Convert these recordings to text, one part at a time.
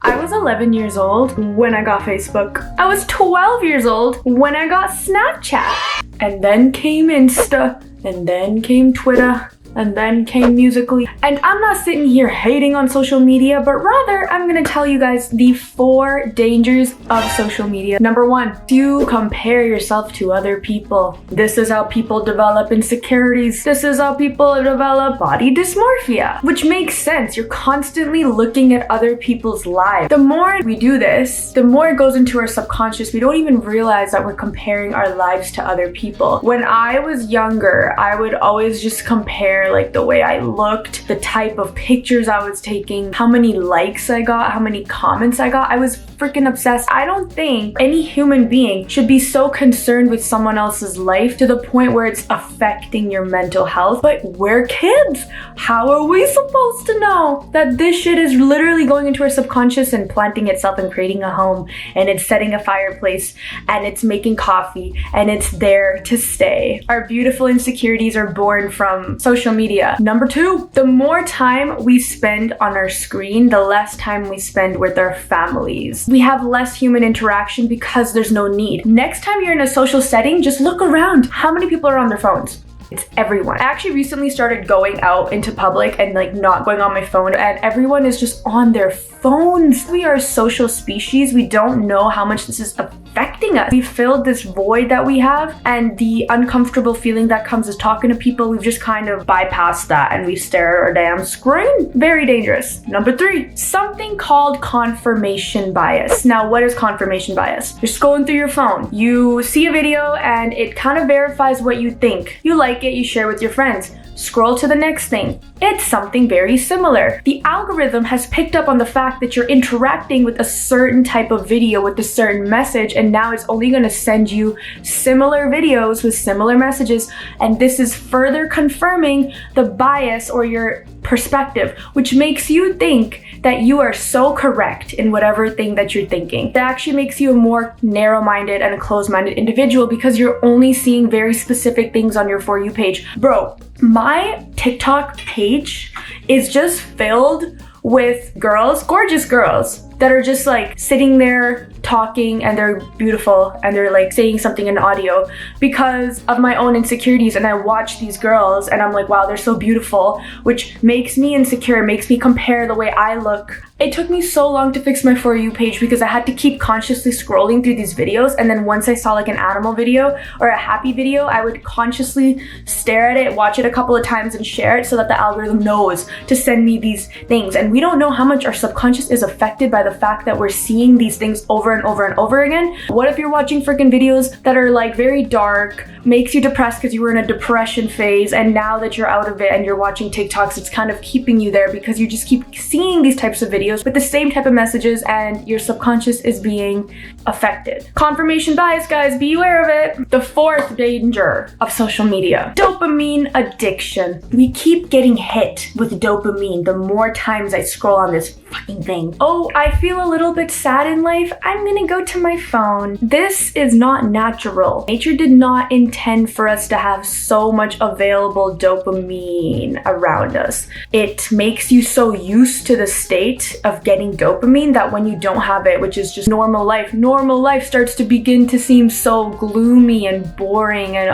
I was 11 years old when I got Facebook. I was 12 years old when I got Snapchat. And then came Insta, and then came Twitter, and then came Musical.ly. And I'm not sitting here hating on social media, but rather I'm gonna tell you guys the 4 dangers of social media. Number 1, you compare yourself to other people. This is how people develop insecurities. This is how people develop body dysmorphia, which makes sense. You're constantly looking at other people's lives. The more we do this, the more it goes into our subconscious. We don't even realize that we're comparing our lives to other people. When I was younger, I would always just compare like the way I looked, the type of pictures I was taking, how many likes I got, how many comments I got. I was freaking obsessed. I don't think any human being should be so concerned with someone else's life to the point where it's affecting your mental health. But we're kids. How are we supposed to know that this shit is literally going into our subconscious and planting itself and creating a home, and it's setting a fireplace, and it's making coffee, and it's there to stay? Our beautiful insecurities are born from social media. Number 2, the more time we spend on our screen, the less time we spend with our families. We have less human interaction because there's no need. Next time you're in a social setting, just look around. How many people are on their phones? It's everyone. I actually recently started going out into public and like not going on my phone, and everyone is just on their phones. We are a social species. We don't know how much this is affecting us. We filled this void that we have, and the uncomfortable feeling that comes with talking to people, we've just kind of bypassed that and we stare at our damn screen. Very dangerous. Number 3, something called confirmation bias. Now, what is confirmation bias? You're scrolling through your phone. You see a video and it kind of verifies what you think. You like it, you share with your friends. Scroll to the next thing. It's something very similar. The algorithm has picked up on the fact that you're interacting with a certain type of video with a certain message, and now it's only going to send you similar videos with similar messages, and this is further confirming the bias or your perspective, which makes you think that you are so correct in whatever thing that you're thinking. That actually makes you a more narrow-minded and a closed-minded individual because you're only seeing very specific things on your For You page. Bro, my TikTok page is just filled with girls, gorgeous girls, that are just like sitting there talking, and they're beautiful, and they're like saying something in audio because of my own insecurities. And I watch these girls and I'm like, wow, they're so beautiful, which makes me insecure, makes me compare the way I look. It took me so long to fix my For You page because I had to keep consciously scrolling through these videos, and then once I saw like an animal video or a happy video, I would consciously stare at it, watch it a couple of times, and share it so that the algorithm knows to send me these things. And we don't know how much our subconscious is affected by the fact that we're seeing these things over and over and over again. What if you're watching freaking videos that are like very dark, makes you depressed because you were in a depression phase, and now that you're out of it and you're watching TikToks, it's kind of keeping you there because you just keep seeing these types of videos with the same type of messages, and your subconscious is being affected. Confirmation bias, guys, be aware of it. The 4th danger of social media: dopamine addiction. We keep getting hit with dopamine the more times I scroll on this fucking thing. Oh, I feel a little bit sad in life, I'm gonna go to my phone. This is not natural. Nature did not intend for us to have so much available dopamine around us. It makes you so used to the state of getting dopamine that when you don't have it, which is just normal life starts to begin to seem so gloomy and boring, and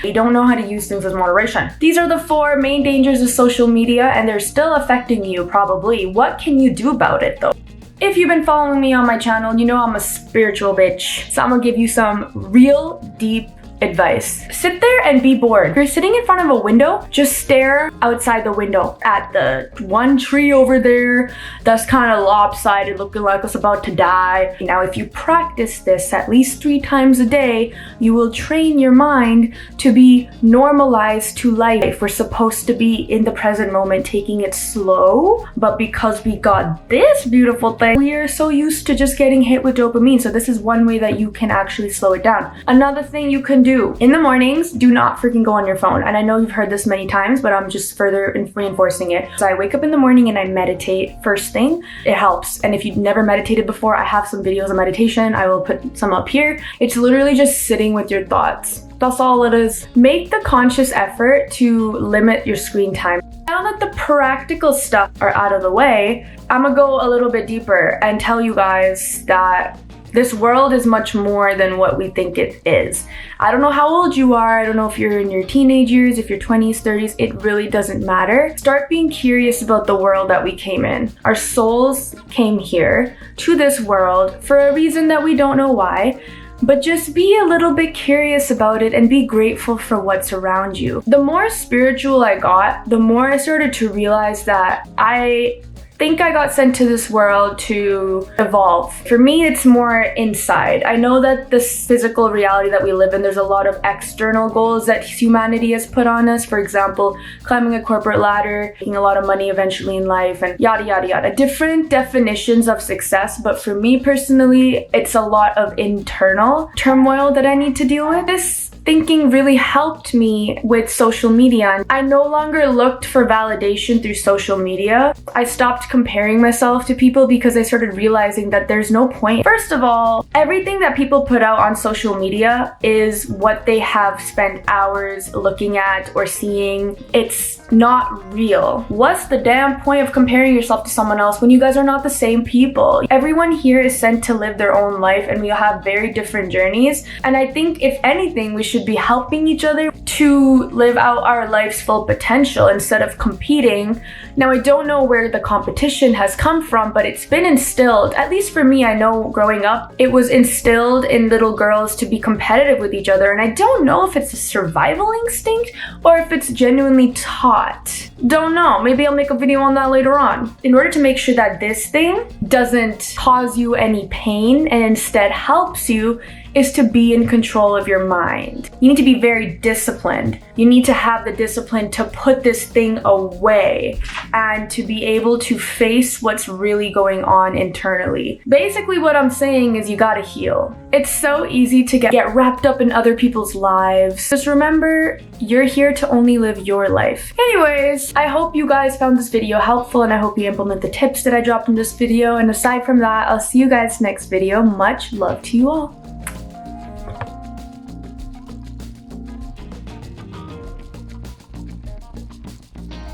you don't know how to use things with moderation. These are the 4 main dangers of social media, and they're still affecting you probably. What can you do about it though? If you've been following me on my channel, you know I'm a spiritual bitch. So I'm gonna give you some real deep advice. Sit there and be bored. If you're sitting in front of a window, just stare outside the window at the one tree over there that's kind of lopsided, looking like it's about to die. Now, if you practice this at least 3 times a day, you will train your mind to be normalized to life. We're supposed to be in the present moment, taking it slow, but because we got this beautiful thing, we are so used to just getting hit with dopamine. So this is one way that you can actually slow it down. Another thing you can do. In the mornings, do not freaking go on your phone. And I know you've heard this many times, but I'm just further reinforcing it. So I wake up in the morning and I meditate first thing. It helps. And if you've never meditated before, I have some videos on meditation. I will put some up here. It's literally just sitting with your thoughts. That's all it is. Make the conscious effort to limit your screen time. Now that the practical stuff are out of the way, I'm gonna go a little bit deeper and tell you guys that this world is much more than what we think it is. I don't know how old you are. I don't know if you're in your teenage years, if you're 20s, 30s. It really doesn't matter. Start being curious about the world that we came in. Our souls came here to this world for a reason that we don't know why. But just be a little bit curious about it and be grateful for what's around you. The more spiritual I got, the more I started to realize that I think I got sent to this world to evolve. For me, it's more inside. I know that this physical reality that we live in, there's a lot of external goals that humanity has put on us. For example, climbing a corporate ladder, making a lot of money eventually in life, and yada, yada, yada. Different definitions of success, but for me personally, it's a lot of internal turmoil that I need to deal with. This thinking really helped me with social media. I no longer looked for validation through social media. I stopped comparing myself to people because I started realizing that there's no point. First of all, everything that people put out on social media is what they have spent hours looking at or seeing. It's not real. What's the damn point of comparing yourself to someone else when you guys are not the same people? Everyone here is sent to live their own life and we all have very different journeys. And I think if anything, we should be helping each other to live out our life's full potential instead of competing. Now, I don't know where the competition has come from, but it's been instilled, at least for me, I know growing up, it was instilled in little girls to be competitive with each other. And I don't know if it's a survival instinct or if it's genuinely taught. Don't know. Maybe I'll make a video on that later on. In order to make sure that this thing doesn't cause you any pain and instead helps you, is to be in control of your mind. You need to be very disciplined. You need to have the discipline to put this thing away and to be able to face what's really going on internally. Basically, what I'm saying is you gotta heal. It's so easy to get wrapped up in other people's lives. Just remember, you're here to only live your life. Anyways, I hope you guys found this video helpful and I hope you implement the tips that I dropped in this video. And aside from that, I'll see you guys next video. Much love to you all.